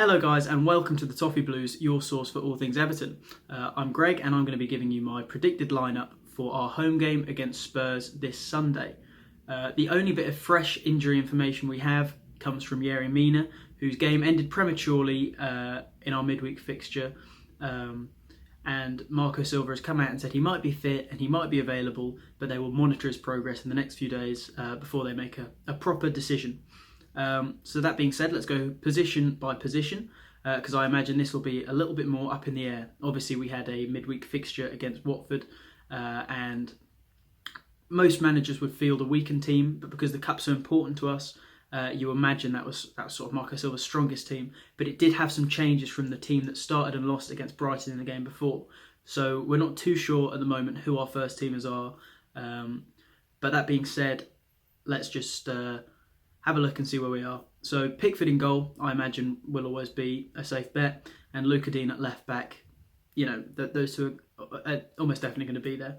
Hello guys and welcome to the Toffee Blues, your source for all things Everton. I'm Greg and I'm going to be giving you my predicted lineup for our home game against Spurs this Sunday. The only bit of fresh injury information we have comes from Yerry Mina, whose game ended prematurely in our midweek fixture. And Marco Silva has come out and said he might be fit and he might be available, but they will monitor his progress in the next few days before they make a proper decision. So that being said, let's go position by position, because I imagine this will be a little bit more up in the air. Obviously, we had a midweek fixture against Watford, and most managers would field a weakened team, but because the cup's so important to us, you imagine that was sort of Marco Silva's strongest team. But it did have some changes from the team that started and lost against Brighton in the game before. So we're not too sure at the moment who our first teamers are. But that being said, let's just have a look and see where we are. So Pickford in goal, I imagine, will always be a safe bet, and Luca Dean at left back. You know, those two are almost definitely going to be there.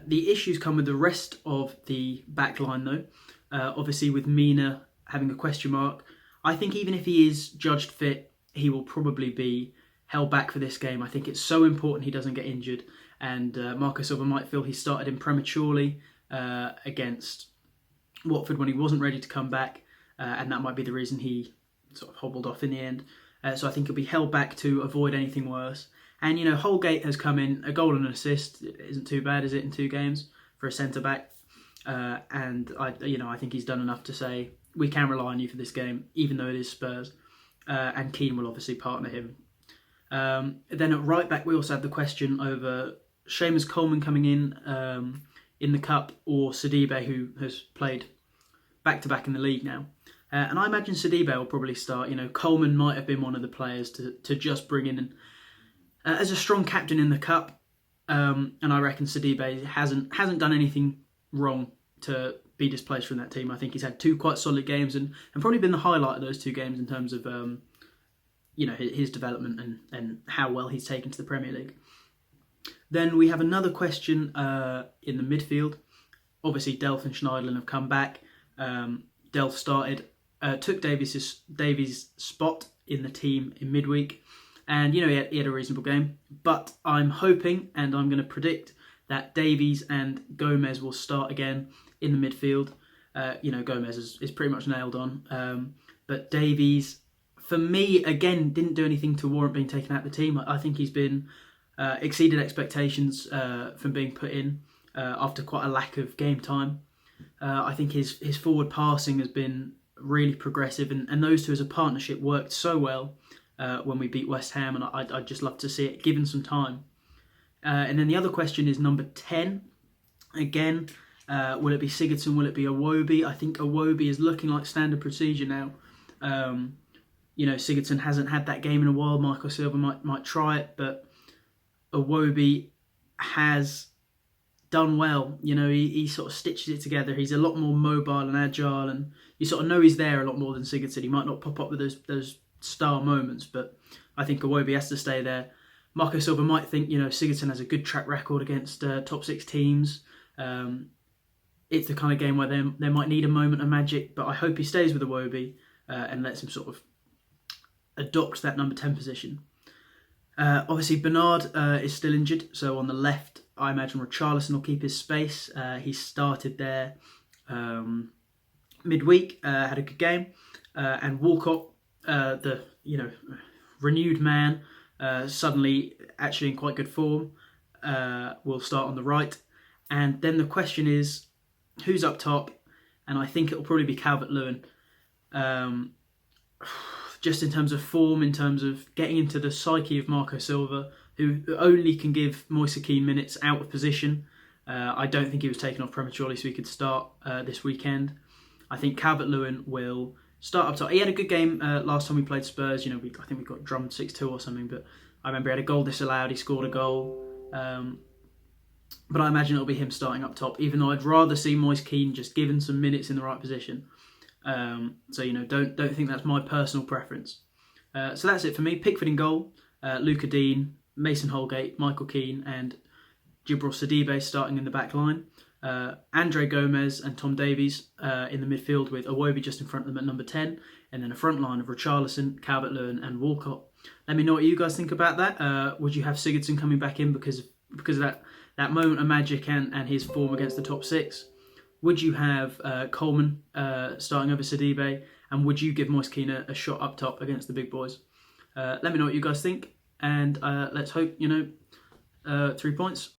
The issues come with the rest of the back line, though. Obviously, with Mina having a question mark, I think even if he is judged fit, he will probably be held back for this game. I think it's so important he doesn't get injured, and Marco Silva might feel he started him prematurely against Watford when he wasn't ready to come back, and that might be the reason he sort of hobbled off in the end. So I think he'll be held back to avoid anything worse. And, you know, Holgate has come in, a goal and an assist. It isn't too bad, is it, in 2 games for a centre-back? And I think he's done enough to say, we can rely on you for this game, even though it is Spurs. And Keane will obviously partner him. Then at right-back, we also have the question over Seamus Coleman coming in the Cup, or Sidibe, who has played back-to-back in the league now. And I imagine Sidibe will probably start. You know, Coleman might have been one of the players to just bring in as a strong captain in the Cup. And I reckon Sidibe hasn't done anything wrong to be displaced from that team. I think he's had 2 quite solid games and probably been the highlight of those 2 games in terms of his development and how well he's taken to the Premier League. Then we have another question in the midfield. Obviously, Delph and Schneiderlin have come back. Delph started, took Davies' spot in the team in midweek, and he had a reasonable game. But I'm hoping, and I'm going to predict, that Davies and Gomez will start again in the midfield. Gomez is pretty much nailed on, but Davies, for me, again, didn't do anything to warrant being taken out of the team. I think he's been exceeded expectations from being put in after quite a lack of game time. I think his forward passing has been really progressive, and those two as a partnership worked so well when we beat West Ham, and I'd just love to see it given some time. And then the other question is number 10. Again, will it be Sigurdsson? Will it be Iwobi? I think Iwobi is looking like standard procedure now. Sigurdsson hasn't had that game in a while. Marco Silva might try it, but Iwobi has done well. He sort of stitches it together. He's a lot more mobile and agile, and you sort of know he's there a lot more than Sigurdsson. He might not pop up with those star moments, but I think Iwobi has to stay there. Marco Silva might think, Sigurdsson has a good track record against top 6 teams. It's the kind of game where they might need a moment of magic, but I hope he stays with Iwobi and lets him sort of adopt that number 10 position. Obviously, Bernard is still injured, so on the left, I imagine Richarlison will keep his space. He started there midweek, had a good game, and Walcott, the renewed man, suddenly actually in quite good form, will start on the right. And then the question is, who's up top? And I think it will probably be Calvert-Lewin. Just in terms of form, in terms of getting into the psyche of Marco Silva, who only can give Moise Kean minutes out of position. I don't think he was taken off prematurely so he could start this weekend. I think Calvert-Lewin will start up top. He had a good game last time we played Spurs. I think we got drummed 6-2 or something, but I remember he had a goal disallowed, he scored a goal. But I imagine it'll be him starting up top, even though I'd rather see Moise Kean just given some minutes in the right position. Don't think that's my personal preference. So that's it for me. Pickford in goal, Luca Dean, Mason Holgate, Michael Keane, and Djibril Sidibe starting in the back line. Andre Gomez and Tom Davies in the midfield, with Iwobi just in front of them at number 10, and then a front line of Richarlison, Calvert-Lewin and Walcott. Let me know what you guys think about that. Would you have Sigurdsson coming back in because of that moment of magic and his form against the top six? Would you have Coleman starting over Sidibe? And would you give Moise Keane a shot up top against the big boys? Let me know what you guys think. And let's hope, 3 points.